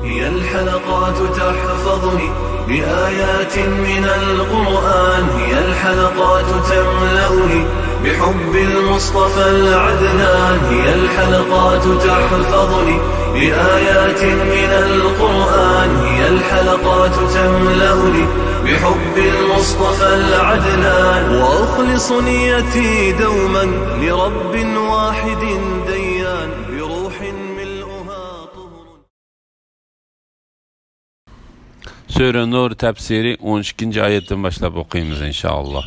هي الحلقات تحفظني بآيات من القرآن، هي الحلقات تملأني بحب المصطفى العدنان، هي الحلقات تحفظني بآيات من القرآن، هي الحلقات تملأني بحب المصطفى العدنان، وأخلص نيتي دوما لرب واحد ديان بروح ملؤها طهر. Sure Nur tefsiri 12. ayetten başlayıp okuyayımız inşallah.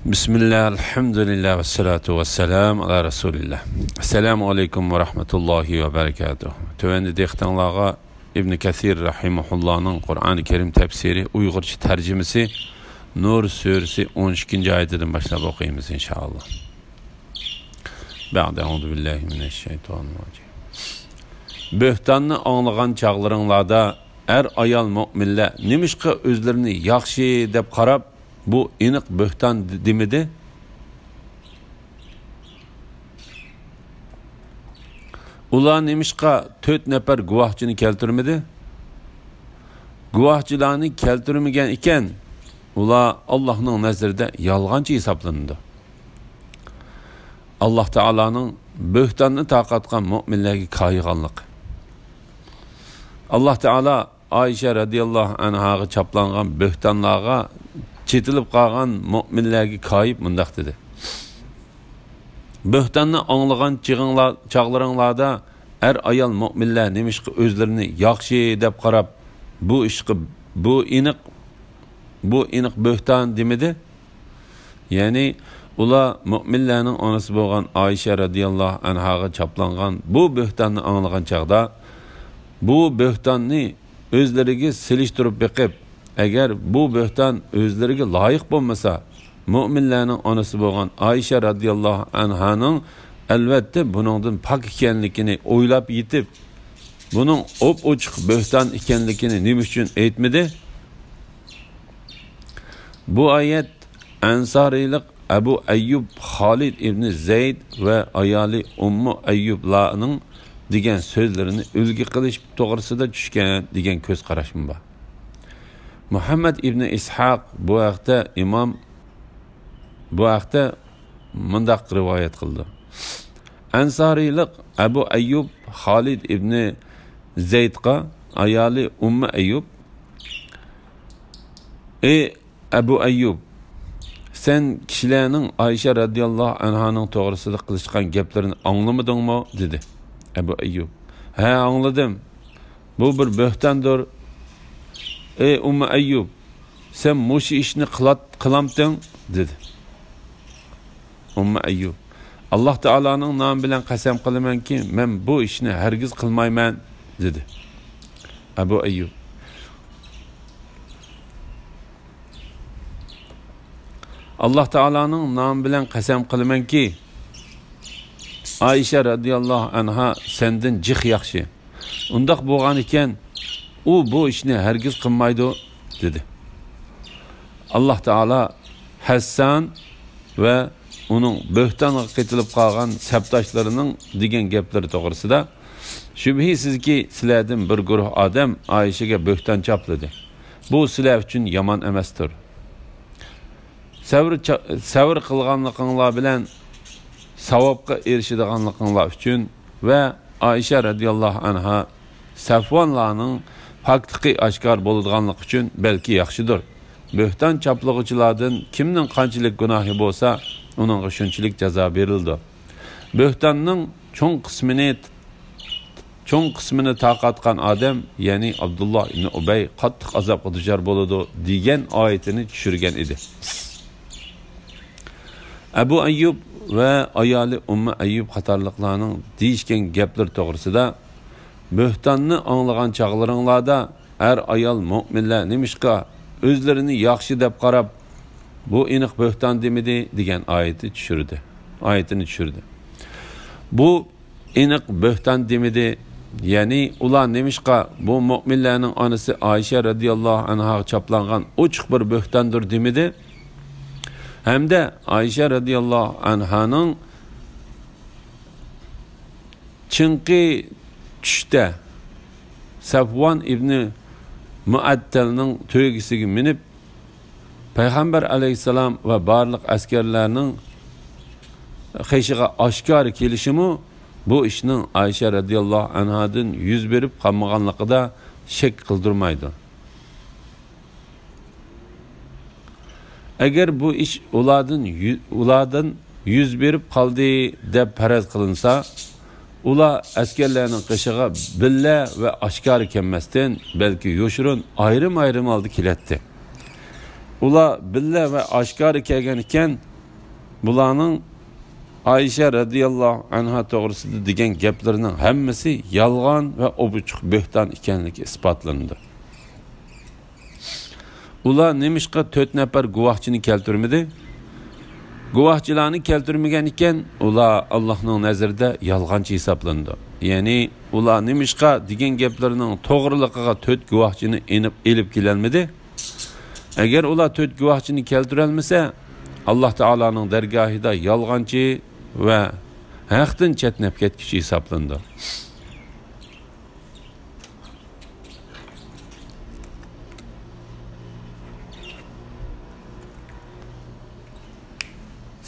Bismillah, elhamdülillah ve salatu ve selam ala Resulillah. Esselamu aleyküm ve rahmetullahi ve berekatuhu. Tövendi dehtanlığa İbn Kathir rahimahullah'ın Kur'an-ı Kerim tefsiri Uygurca tercümesi Nur suresi 12. ayetten başlayıp okuyayımız inşallah. Ba'de euzubillahi mineşşeytanirracim. Böhtanını anlagan çağlarınlarda er ayal müminler nimişqa özlerini yaxşı dep qarab bu iniq böhtan demidi. Ular nimişqa 4 nefer guvahçını keltirmedi. Guvahçılarını keltirmegen iken ular Allah'ın nazarında yalğancı hesaplandı. Allah Teala'nın böhtanını taqatqan müminlerge kayıqanlıq. Allah Teala Ayşe radiyallahu anhaga çaplangan böhtanlarga çetilip qalgan müminlerge kayıp mundaq dedi. Böhtanını anlagan çağlarınlarda er ayal müminler nimişqi özlerini yaxşı dep qarab bu işqi bu iniq böhtan demedi. Yani ular müminlerning onasi bo'lgan Ayşe radiyallahu anhaga çaplangan bu böhtanını anlagan çağda bu böhtanni özleriga silishtirib beqib, agar bu böhtan özleriga loyiq bo'lmasa, müminlarning onasi bo'lgan Ayşe radiyallahu anhaning albatta buningdan pok ekanligini o'ylab yetib, buning op-ochiq böhtan ekanligini nima uchun aytmadi? Bu oyat Ansariylik Abu Ayyub Halid ibn Zayd ve ayali Ummu Ayyublarning degan sözlerini ulgi qilish to'g'risida tushgan degan ko'z qarashim bor. Muhammad ibn Ishaq bu vaqtda mundaq rivoyat qildi. Ansariylik Abu Ayyub Halid ibn Zaydqa ayali Ummu Ayyub: "Ey Abu Ayyub, sen kishilarning Ayşe radiyallahu anhaning to'g'risida qilishgan gaplarini anglamadingmi?" dedi. Ebu Ayyub: "He, anladım. Bu bir böhtandır. Ey Ummu Ayyub, sen muşi işini kılamdın?" dedi. Ummu Ayyub: "Allah Teala'nın namı bilen qasam qilaman ki men bu işini hergiz qilmayman" dedi. Ebu Ayyub: "Allah Teala'nın namı bilen qasam qilaman ki Ayşe radiyallahu anha senden cih yaxşı. Undaq bo'lgan ekan, u bu ishni hergiz qilmaydi" dedi. Allah Teala Hassan ve onun böhtanga ketilib qolgan sabdoshlarining degan gaplari to'g'risida shubhisizki sizlardan bir guruh odam Ayşe'ga böhtan chapladi. Bu sizlar uchun yomon emasdir. Savr qilganliginglar bilan savobga erishadiganliginglar uchun va Ayşe radiyallahu anha Safvonlarning pakligi oshkor bo'ladiganlik uchun balki yaxshidir. Böhtan chaplag'uvchilardan kimning qanchalik gunohi bo'lsa, uningga shunchalik jazo berildi. Böhtanning cho'ng qismini taqatgan odam, ya'ni Abdullah ibn Ubay qattiq azobga duchor bo'ladi degan oyatini tushirgan edi. Abu Ayyub ve ayali Ummu Ayyub qatorliqlarning deyishgan gaplar to'g'risida böhtanni anglagan chaqlaringlarda er ayol mu'minlar nimishqa özlerini yaxshi deb qarab bu iniq böhtan demedi degan oyatini tushirdi. Bu iniq böhtan demedi, ya'ni ular nimishqa bu mu'minlarning onasi Ayşe radiyallahu anha chaplangan ochiq bir böhtandir demedi. Hem de Ayşe radiyallahu anhanın chınqi tushda Safvan ibn Muattalning to'ygisiga minib, Payg'ambar alayhisalom va barliq askarlarning qishiga oshkor kelishimi bu ishning Aysha radhiyallohu anhadan yuz berib qolmaganligida shak qildirmaydi. Agar bu ish ulardan yuz berib qoldi deb faraz qilinsa, ular askarlarning qishiga billa va oshkor kelmasdan, balki yo'shirin ayrim holda kelatdi. Ular billa va oshkor kelgan ekan, bularning Aysha radhiyallohu anha to'g'risida degan gaplarining hammasi yolg'on va obuchuq bo'hton ekanligi isbotlandi. Ular nemishqa 4 nafar guvohchini keltirmadi? Guvohchilarni keltirmagan ekan, ular Allohning nazarida yolg'onchi hisoblandi. Ya'ni ular nemishqa degan gaplarining to'g'riligiga 4 guvohchini elib kelolmadi. Agar ular 4 guvohchini keltira olmasa, Alloh taolaning dargohida yolg'onchi va haqdan chetnab ketkichi hisoblandi.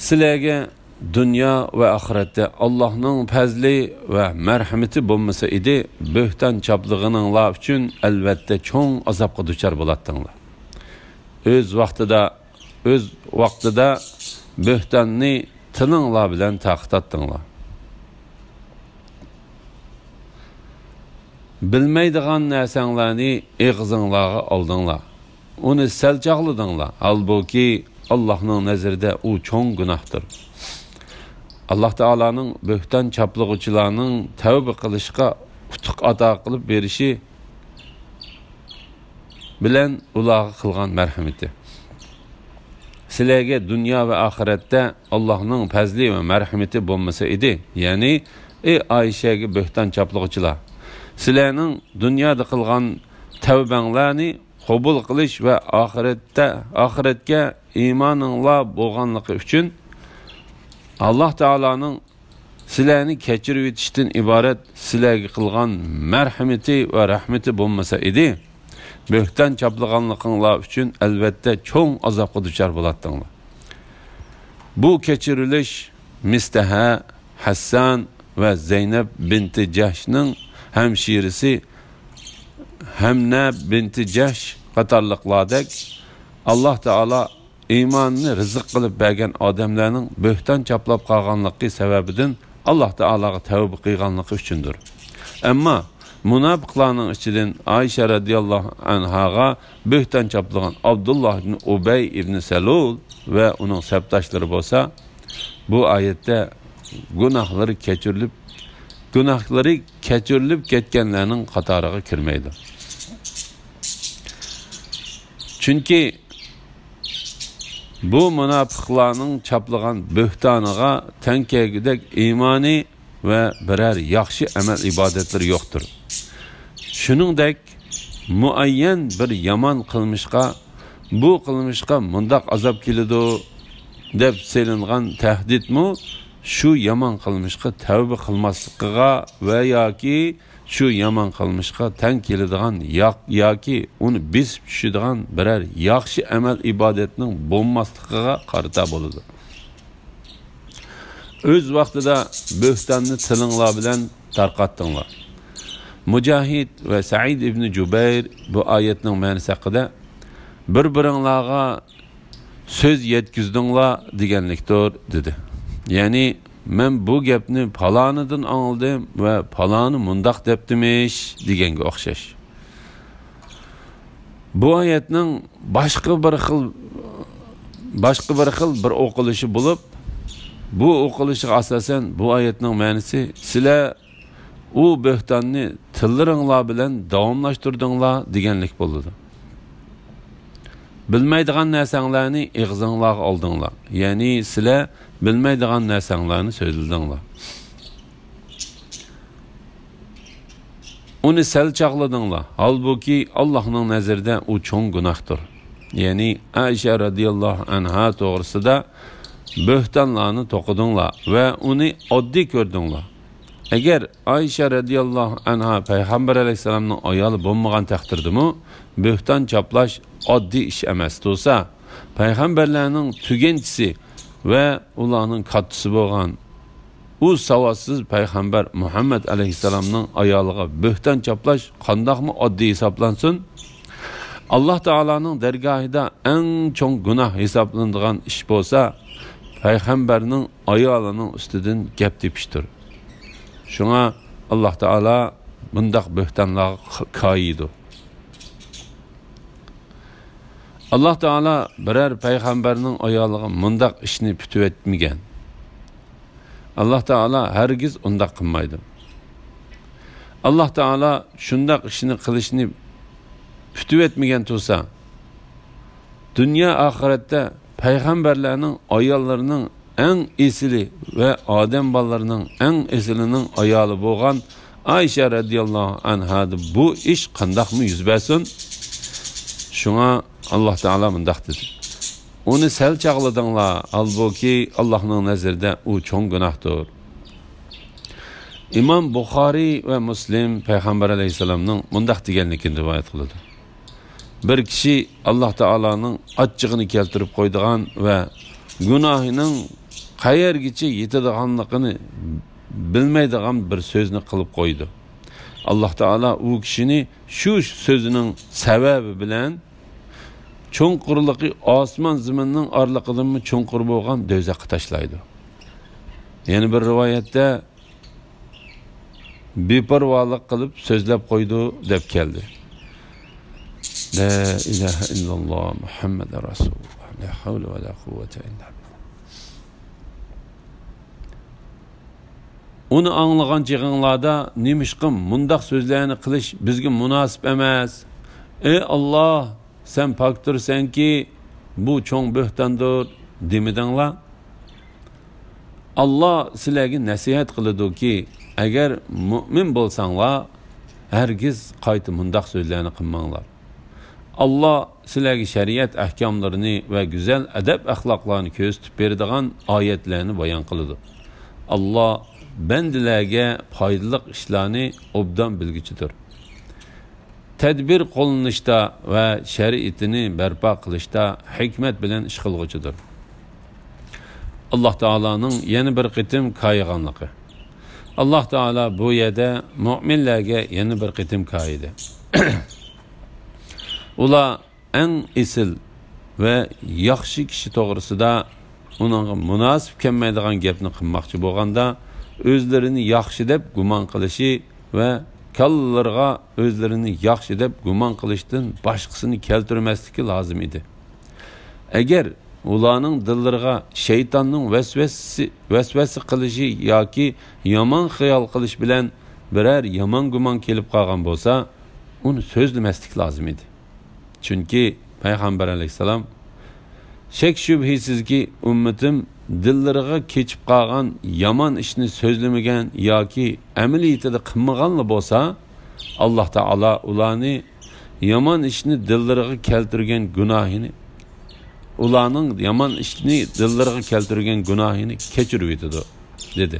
Sizlarga dunyo va oxiratda Allohning fazli va marhamati bo'lmasa edi, bo'hton choplig'ininglar uchun albatta cho'ng azobga duchor bo'lardinglar. O'z vaqtida bo'htonni tilinglar bilan taqtatdinglar. Bilmaydigan narsanglarni og'zinglarga oldinglar. Uni salchoqladinglar. Halbuki Allohning nazarida u cho'ng gunohdir. Alloh taolaning bo'hton choplig'uvchilarning tavba qilishga utuq ato qilib berishi bilan ularga qilgan marhamati. Sizlarga dunyo va oxiratda Allohning fazli va marhamati bo'lmasa edi, ya'ni ey Ayshaga bo'hton choplig'uvchilar, sizlarning dunyoda qilgan tavbanglarni qabul qilish va oxiratga iymoninglar bo'lganligi uchun Alloh taolaning sizlarni kechirib etishdan iborat sizlarga qilgan marhamati va rahmati bo'lmasa edi, bo'hton choplaganliginglar uchun albatta cho'ng azobga duchor bo'lardinglar. Bu kechirilish Mistaha, Hassan va Zaynab binti Jahshning hamshirisi Hamna binti Jahsh qatorliqlardek Alloh taolo iymonni rizq qilib bergan odamlarning bo'hton choplab qolganligi sababidan Alloh taologa tavba qilganligi uchundir. Ammo munofiqlarning ichidan Aysha radhiyallohu anhaga bo'hton choplagan Abdulloh ibn Ubay ibn Salul va uning sabdoshlari bo'lsa, bu oyatda gunohlari kechirilib ketganlarning qatoriga kirmaydi. Chunki bu munofiqlarning choplagan bo'htoniga tankagidek iymoni va birer yaxshi amal ibodatlari yo'qdir. Shuningdek, muayyan bir yomon qilmishqa, bu qilmishqa mundoq azob keladi deb selingan tahdidmi shu yomon qilmishqa tavba qilmasligiga va yoki shu yomon qilmishqa tan keladigan yoki uni besib tushadigan birer yaxshi amal ibodatning bo'lmasligiga qarata bo'ladi. O'z vaqtida bo'htonni tilinglar bilan tarqatdinglar. Mujohid va Said ibn Jubayr bu oyatning ma'nosi haqida bir-biringlarga so'z yetkizdinglar deganlikdir dedi. Ya'ni men bu gapni falonidan anladım ve faloni mundaq debdimish deganga o'xshash. Bu oyatning boshqa bir xil bir o'qilishi bo'lib, bu o'qilishiga asosan bu oyatning ma'nosi sizlar u bo'htonni tillaringlar bilan davomlashtirdinglar deganlik bo'ldi. Bilmaydigan narsanglarni og'zinglarga oldinglar. Ya'ni sizlar bilmaydigan narsanglarni so'zladinglar. Uni salchoqladinglar. Halbuki Allohning nazarida u cho'ng gunohdir. Ya'ni Aysha radhiyallohu anha to'g'risida bo'htonlarni to'qidinglar va uni oddiy ko'rdinglar. Eğer Ayşe radiyallahu anha Peygamber aleyhisselamның ayalı bulmagan takdirdimi, böhtan çaplaş oddi iş emas olsa, Peygamberlerinin tügençisi ve ularning kattisi bo'lgan u savadsız Peygamber Muhammed aleyhisselamның ayalıga böhtan çaplaş qandaqmı oddi hisoblansın? Allah Taala'nın dergahida en çok günah hesaplanadigan iş bo'lsa, Peygamberning ayolının üstüden gap tepishdir. Şuna Allah Taala bundaq böhtanlarga qayıdı. Allah Taala birer peygamberning ayoliga mundaq ishni putib etmagan. Allah Taala hergiz undaq qilmaydi. Allah Taala shundaq ishni qilishni putib etmagan bo'lsa, dunyo oxiratda peygamberlarning ayollarining en esili ve Adem ballarının en esilinin ayoli bo'lgan Ayşe radiyallahu anha'da bu iş qandaq mı yüz bersin? Şuna Allah Taala mundaq dedi. Onu sel çağladыңlar, halbuki Allah'ın nazarında o çoğun günahdır. İmam Bukhari ve Müslim Peygamber aleyhisselamның mundaq deganligini rivayet qiladi. Bir kişi Allah Taala'nın açığını keltirip koyduğan ve günahının qayergacha yetadiganligini bilmaydigan bir so'zni qilib qo'ydi. Allah Taala u kishini shu so'zining sababi bilan cho'nqurligi osmon zaminning oraliqidan cho'nqur bo'lgan do'zaxga tashlaydi. Yana bir rivoyatda beparvolik qilib so'zlab qo'ydi deb keldi. La ilaha illalloh Muhammad rasululloh. La havla va la quvvata illa billah. Onu anlagan çığınlarda nimişkim mundaq sözlerini qilish bizga munosib emas. Ey Allah, sen pakdirsen ki bu çoğun böhtandır demedinglar. Allah sizlarga nasihat qiladi ki agar mu'min bo'lsanglar hergiz qayta mundaq sözlerini qilmanglar. Allah sizlarga shariat ahkamlarini ve güzel edep ahlaklarını ko'rsatib beradigan oyatlarni bayon qiladi. Allah bendilerge faydalı işlerini obdan bilgiçidir. Tedbir qo'llanishda ve şeriatini berpa qilishda hikmet bilen ish qilg'uchidir. Allah Taala'nın yeni bir qitim kayıganlığı. Allah Taala bu yerda mu'minlarga yeni bir qitim kaydı. Ular en esil ve yaxshi kishi to'g'risida uning munosib kelmaydigan gapni qilmoqchi bo'lganda özlerini yaxshi deb gumon qilishi ve kallarga özlerini yaxshi deb gumon qilishdan boshqasini keltirmasligi lozim edi. Agar ularning dillariga shaytonning vasvasi qilishi yoki yomon xayol qilish bilan birer yomon gumon kelib qolgan bo'lsa, uni so'zlamaslik lozim edi. Chunki Peygamber aleyhisselam shek shubhisizki ummatim dillariga keçip qalgan yaman ishni so'zlamagan yoki amaliyatida qilmaganlar bo'lsa, Allah Taala ularni yaman ishni dillariga keltirgan gunohini, ularning yaman ishni dillariga keltirgan gunohini kechirib etadi dedi.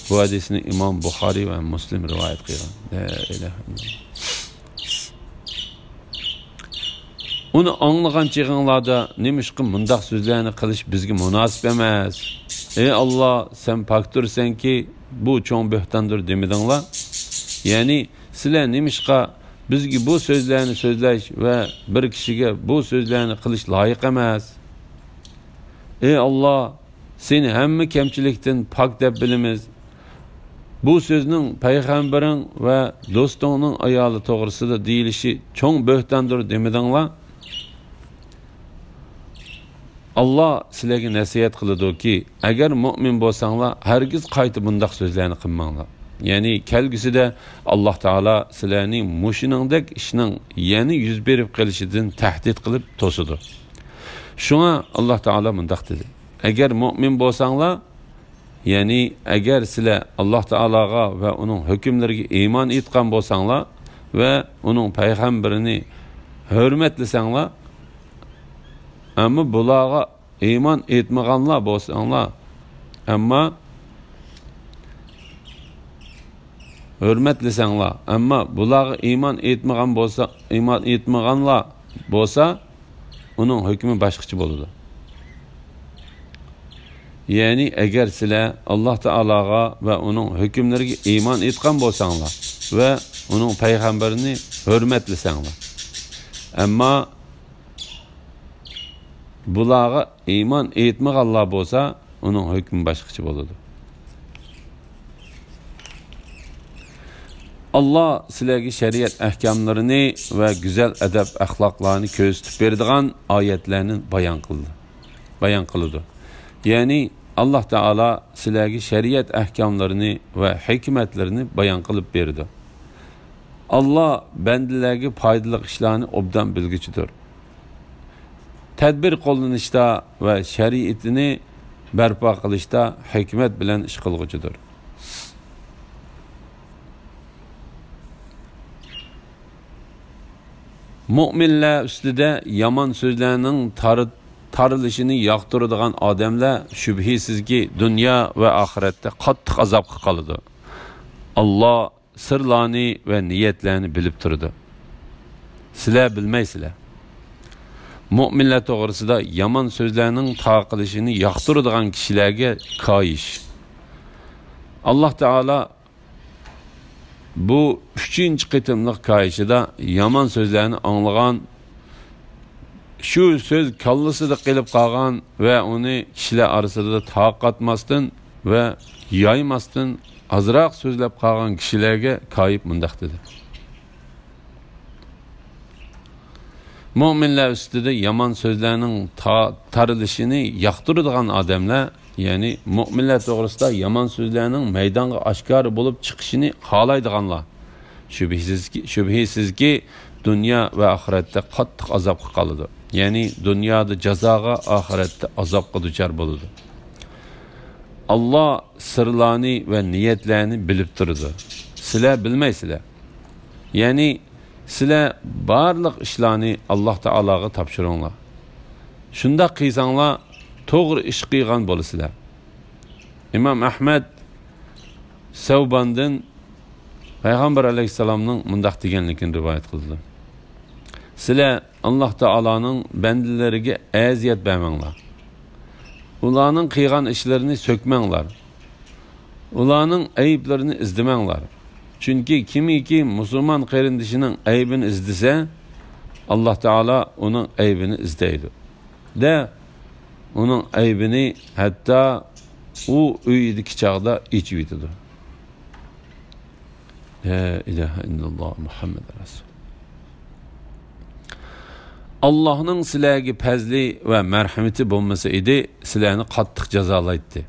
Bu hadisni İmam Bukhari ve Müslim rivayet qilgan. La ilahe illallah. Onu anlagan çığınlarda nemişkin mundaq sözlerini qilish bizga munosib emas. Ey Allah, sen pakdirsen ki bu çoğun böhtandır demedinglar. Yani sizlar nemişqa bizga bu sözlerini so'zlash ve bir kishiga bu sözlerini qilish loyiq emas. Ey Allah, seni hamma kamchilikdan pok deb bilamiz. Bu sözning payg'ambaring ve do'stingning ayoli to'g'risida deyilishi çoğun böhtandır demedinglar. Allah sizlarga nasihat qiladi ki agar mu'min bo'lsanglar hergiz qayta bundaq so'zlarni qilmanglar. Yani kelgusida Allah Taala sizlarning mushiningdek ishning yana yuz berib qolishidan tahdid qilib to'sidi. Shuna Allah Taala bundaq dedi. Agar mu'min bo'lsanglar, yani agar sizlar Allah Taalaga ve uning hukmlariga iymon etgan bo'lsanglar ve uning payg'ambarini hurmatlasanglar, ama bularga iman etmaganlar bo'lsanglar, ama hurmatlasanglar, ammo bularga iymon etmaganlar bo'lsa, uning hukmi boshqacha bo'ladi. Ya'ni agar sizlar Alloh taologa va uning hukmlariga iymon etgan bo'lsanglar va uning payg'ambarini hurmatlasanglar, ammo bularga iymon etmaganlar bo'lsa, uning hukmi boshqacha bo'ladi. Allah sizlarga shariat ahkamlarini va go'zal adab axloqlarni ko'rsatib beradigan oyatlarni bayon qildi. Ya'ni Allah Taala sizlarga shariat ahkamlarini va hikmatlarini bayon qilib berdi. Allah bandalarga foydali ishlarni obdan bilguchidir. Tadbir qo'llanishda va shariatini barpo qilishda hikmat bilan ish qilguchidir. Mu'minlar ustida yomon so'zlarning tarilishini yoqtiradigan odamlar shubhisizki dunyo va oxiratda qattiq azobga qoladi. Alloh sirlarni va niyatlarni bilib turdi. Sizlar bilmaysizlar. Mu'minlar to'g'risida yomon so'zlarning taqilishini yoqtiradigan kishilarga koyish. Alloh taolo bu 3-chi qitimliq koyishida yomon so'zlarni anglagan, shu söz kallasida qilib qolgan va uni kishilar orasida taqatmasdan va yoymasdan azroq so'zlab qolgan kishilarga koyib mundaq dedi. Mu'minlar ustida yomon so'zlarning tarilishini yoqtiradigan odamlar, ya'ni mu'minlar to'g'risida yomon so'zlarning maydonga oshkor bo'lib chiqishini xohlaydiganlar shubhisizki dunyo va oxiratda qattiq azobga qoladi. Ya'ni dunyoda jazoga, oxiratda azobga duchor bo'ladi. Alloh sirlarni va niyatlarni bilib turdi. Sizlar bilmaysizlar. Ya'ni sizlar barliq ishlarni Alloh taologa topshiringlar. Shunda qilsanglar to'g'ri ish qilgan bo'lasizlar. İmam Ahmed Savbandan Peygamber Aleyhisselam'ın mundaq deganligini rivoyat qildi. Sizlar Alloh taoloning bandalariga aziyat bermanglar. Ularning qilgan ishlarini so'kmanglar. Ularning ayblarini izlamanglar. Chunki kimiki musulmon qarindishining aybini izdasa, Alloh taolo uning aybini izlaydi. De onun aybini hatta o uyideki çağda içib yetidi. La ilahe illallah Muhammed Resul. Allah'ın sizlarga fazli ve merhameti bo'lmasa edi, sizlarni qattiq jazolaydi.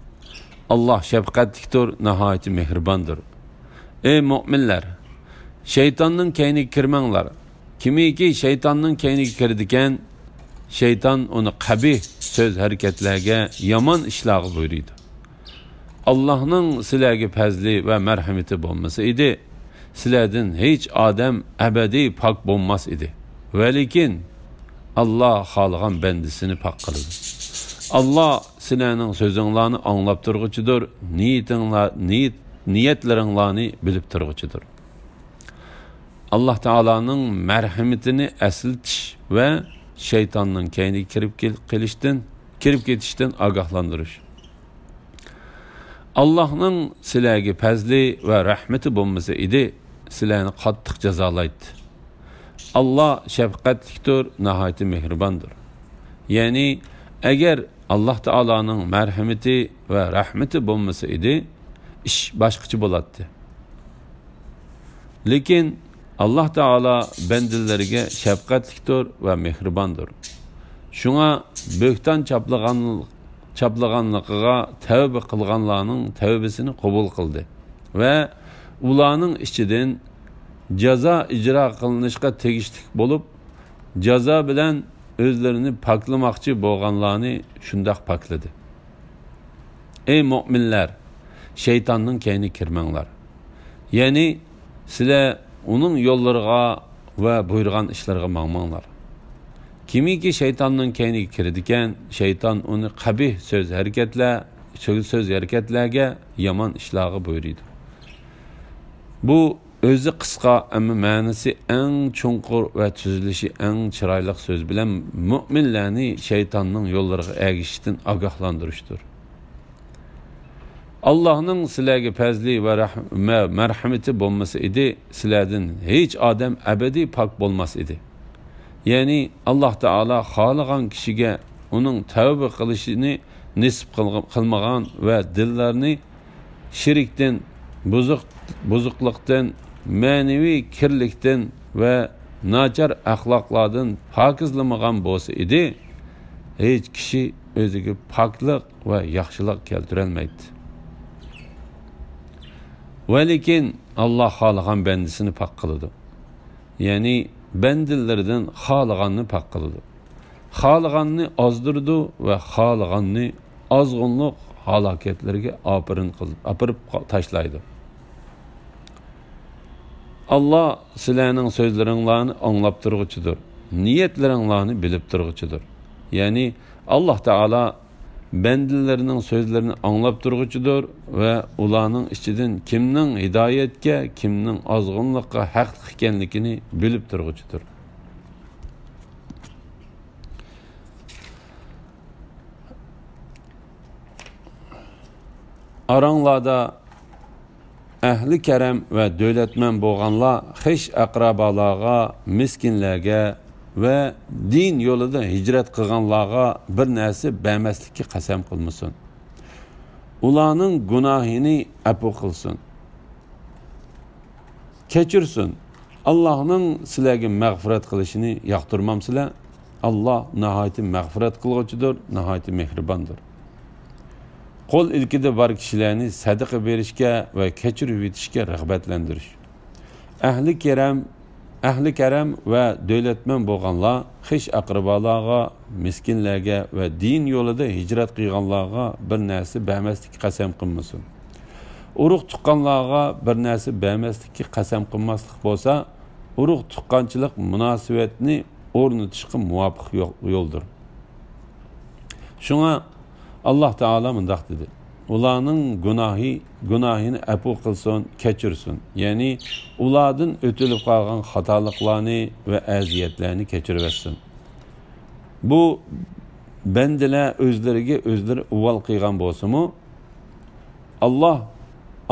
Allah şefqatlikdir, nihoyat mehribondir. Ey mu'minlar, şeytanning kayniga kirmanglar. Kimiki şeytanning kayniga kirdigan, şeytan onu qabih söz hareketlerge yaman işlagı buyuruydu. Allah'ın sizlarga fazli ve merhameti bo'lmasa idi, sizlardan hiç adam ebedi pak bo'lmas idi. Ve lekin Allah xalqan bendisini pak qiladi. Allah sizlarning so'zinglarni anglab turguchidir, niyatlaringlarni bilib turguchidir. Allah Taola'nın merhametini esiltish ve şeytanın kayniga kirib ketishdan ogohlantirish. Allah'ın sizlarga fazli ve rahmeti bo'lmasa edi, sizlarni qattiq jazolaydi. Allah şefqatlikdir, nihoyat mehribondir. Ya'ni agar Alloh taoloning marhamati va rahmati bo'lmasa edi, ish boshqacha bo'lardi. Lekin Allah Taala bandalariga şefqatlikdir ve mehribondir. Şuna böktan çaplaganlıqıga tövbe qilganlarning tövbesini qabul qildi ve ularning ichidan jazo ijro qilinishga tegishli bo'lib, jazo bilan o'zlarini paklamoqchi bo'lganlarni shundoq pakladi. Ey mu'minlar, şeytanning kayniga kirmanglar. Ya'ni sizlar onun yollarına ve buyurgan işlerine mağmanglar. Kimiki şeytanın kayniga kirdiken, şeytan onu qabih söz hareketlerge yaman işlagı buyuruydu. Bu o'zi qisqa, ammo ma'nosi eng chunqur va tuzilishi eng chiroyli so'z bilan mu'minlarni shaytonning yo'llariga ergishishdan ogohlantirishdir. Allohning sizlarga fazli va marhamati bo'lmasa edi, sizlardan hech odam abadiy pok bo'lmas edi. Ya'ni Alloh taolo xohlagan kishiga uning tavba qilishini nisb qilmagan va dillarni shirkdan, buzuqlikdan, ma'naviy kirlikdan va nachar axloqlardan pokizlamagan bo'lsa edi, hech kishi o'ziga poklik va yaxshilik keltira olmaydi. Va lekin Alloh xohlagan bandasini pok qiladi. Ya'ni bandalardan xohlaganni pok qiladi. Xohlaganni ozdirdi va xohlaganni ozg'unlik halokatlarga opirib tashlaydi. Allah sizlarning so'zlaringlarni anglab turg'uchidir. Niyatlaringlarni bilib turg'uchidir. Ya'ni Alloh taolo bandalarining so'zlarini anglab turg'uchidir va ularning ichidan kimning hidoyatga, kimning ozg'unlikqa haqli ekanligini bilib turg'uchidir. Aranglarda ahli karam va davlatman bo'lganlar xish aqrabolarga, miskinlarga va din yo'lida hijrat qilganlarga bir narsa bermaslikka qasam qilmasin. Ularning gunohini afu qilsin. Kechirsin. Allohning sizlarga mag'firat qilishini yoqtirmamsizlar. Alloh nihoyat mag'firat qiluvchidir, nihoyat mehribondir. Qo'l ilkida bor kishilarni sadaqa berishga va kechirib yetishga rag'batlantirish. Ahli karam va davlatman bo'lganlar xish aqrabolarga, miskinlarga va din yo'lida hijrat qilganlarga bir narsa bermaslikka qasam qilmasin. Urug' tuqqanlarga bir narsa bermaslikka qasam qilmaslik bo'lsa, urug' tuqqanchilik munosabatni o'rnatishga muvofiq yo'ldir. Shunga Allah Teala mındaq dedi. Ularning gunohini afu qilsin, kechirsin. Ya'ni ulardan o'tilib qolgan xatoliklarni va aziyatlarni kechirversin. Bu bandalar o'zlariga o'zlari uvol qilgan bo'lsa-mu,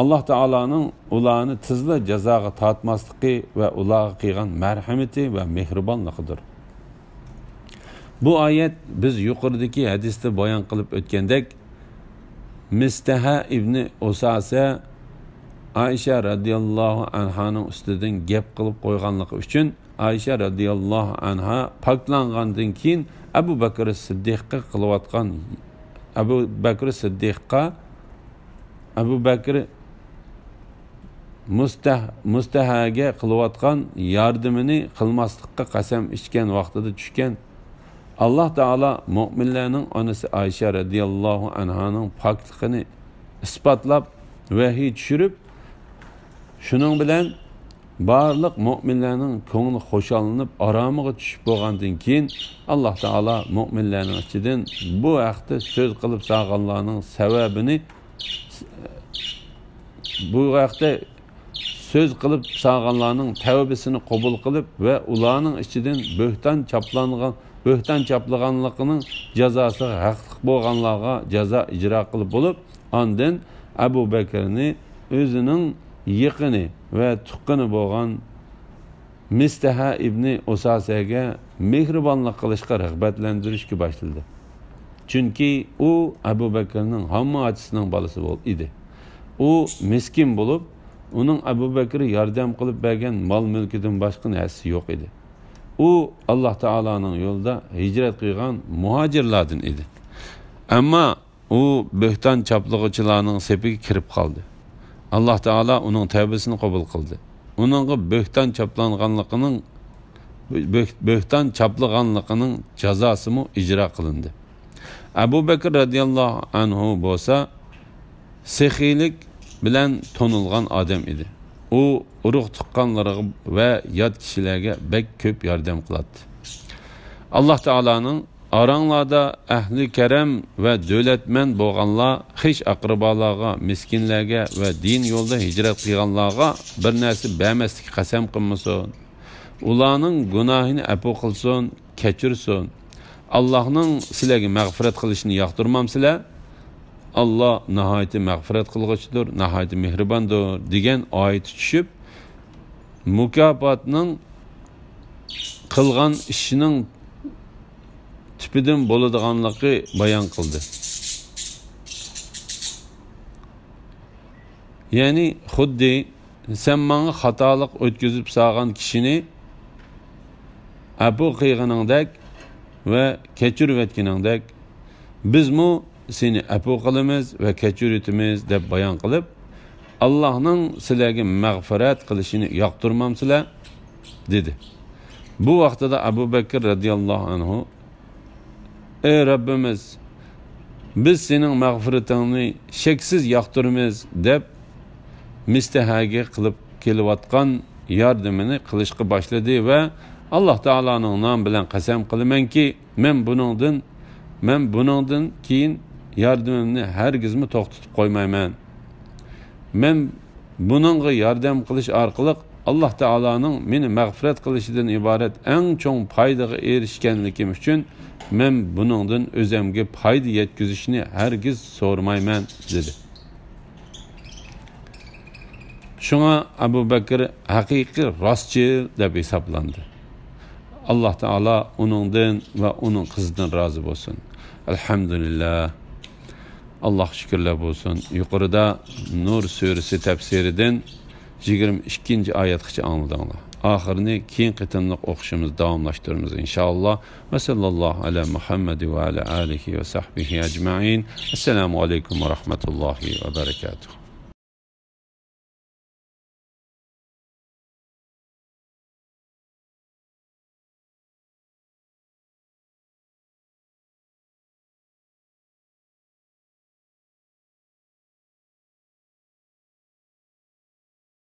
Allah Teala'nın ularni tizla jazoga tortmasligi va ularga qilgan marhamati va mehribonligidir. Bu ayet biz yuqoridagi hadisda bayon qilib o'tgandek, Mistaha ibn Usasa Aisha radhiyallohu anhaning ustidan gap qilib qo'yganligi uchun Aisha radhiyallohu anha poklangandan keyin Abu Bakr Siddiqqa qilayotgan Abu Bakr Mustahaga qilayotgan yordamini qilmaslikka qasam ichgan vaqtida tushgan. Allah Teala mu'minlarning onasi Aisha radhiyallohu anhaning pokligini isbotlab vahiy tushirib, shuning bilan barliq mu'minlarning ko'ngli xo'shallanib, aromiga tushib bo'lgandan keyin Alloh Teala mu'minlarning ichidan bu vaqtda so'z qilib sog'anlarning sababini bu vaqtda söz qilib sağanlarning tavbasini qabul qilib va ularning ichidan bo'htan chaplaganligining jazosi haqli bo'lganlarga jazo ijro qilib bo'lib, ondan Abu Bakrni o'zining yaqini va tuqqani bo'lgan Mistaha ibn Usasaga mehribonlik qilishga rag'batlantirishga boshladi. Chunki u Abu Bakrning hammaatisining bolasi edi. U miskin bo'lib, uning Abu Bakr yordam qilib bergan mol mulkidan boshqa narsa yo'q edi. U Alloh taolaning yo'lida hijrat qilgan muhojirlardan edi. Ammo u bo'hton chaplag'uvchilarning sepiga kirib qoldi. Alloh taolo uning tavbasini qabul qildi. Uningga bo'hton chaplag'anligining jazosi ijro qilindi. Abu Bakr radhiyallohu anhu bo'lsa sexiylik bilan tonilgan odam edi. U urug' tuqqanlarga va yot kishilarga bek ko'p yordam qiladi. Alloh taolaning Aranglarda ahli karam va dövlətmən bolğanlar xiş aqrabalarga, miskinlərə və din yolda hicrat qilganlarga bir narsa bəməslik qasam qılmasın. Ularning günahını əfu qılsın, keçirsin. Allah'ның sizlərə məğfirət qilishini yoqtirmamsizlar? Allah nəhayət məğfirət qılğıçıdır, nəhayət mehribandır degan oyat tushib, mukofotning qilgan ishining tipidan bo'ladiganligi bayon qildi. Ya'ni xuddi sen menga xatolik o'tkazib solgan kishini afu qilganingdek va kechirib etganingdek bizmi seni afu qilamiz va kechiramiz deb bayon qilib, Allohning sizlarga mag'firat qilishini yoqtirmamsizlar dedi. Bu vaqtda Abu Bakr radhiyallohu anhu: "Ey Rabbimiz, biz sening mag'firatingni cheksiz yoqtiramiz" deb mistahaga qilib kelayotgan yordamini qilishga boshladi va Alloh taolaning nomi bilan qasam qilamanki, men buningdan keyin yordamimni hargizmi to'xtatib qo'ymayman. Men buningga yordam qilish orqali Alloh taolaning meni mag'firat qilishidan iborat eng cho'ng foydaga erishganligim uchun men buningdan o'zimga foyda yetkazishni hargiz so'ramayman dedi. Shunga Abu Bakr haqiqiy rostchil deb hisoblandi. Alloh taolo uningdan va uning qizidan rozi bo'lsin. Alhamdulillah. Allah şükürler olsun. Yukarıda Nur suresi tefsirinden 22. ayetçi anladığınlar. Ahirini keyin qitimliq o'qishimiz davomlashtiramiz inshaalloh. Va sallallohu ala Muhammad va ala alihi va sahbihi ajma'in. Assalomu alaykum va rahmatullohi va barakatuh.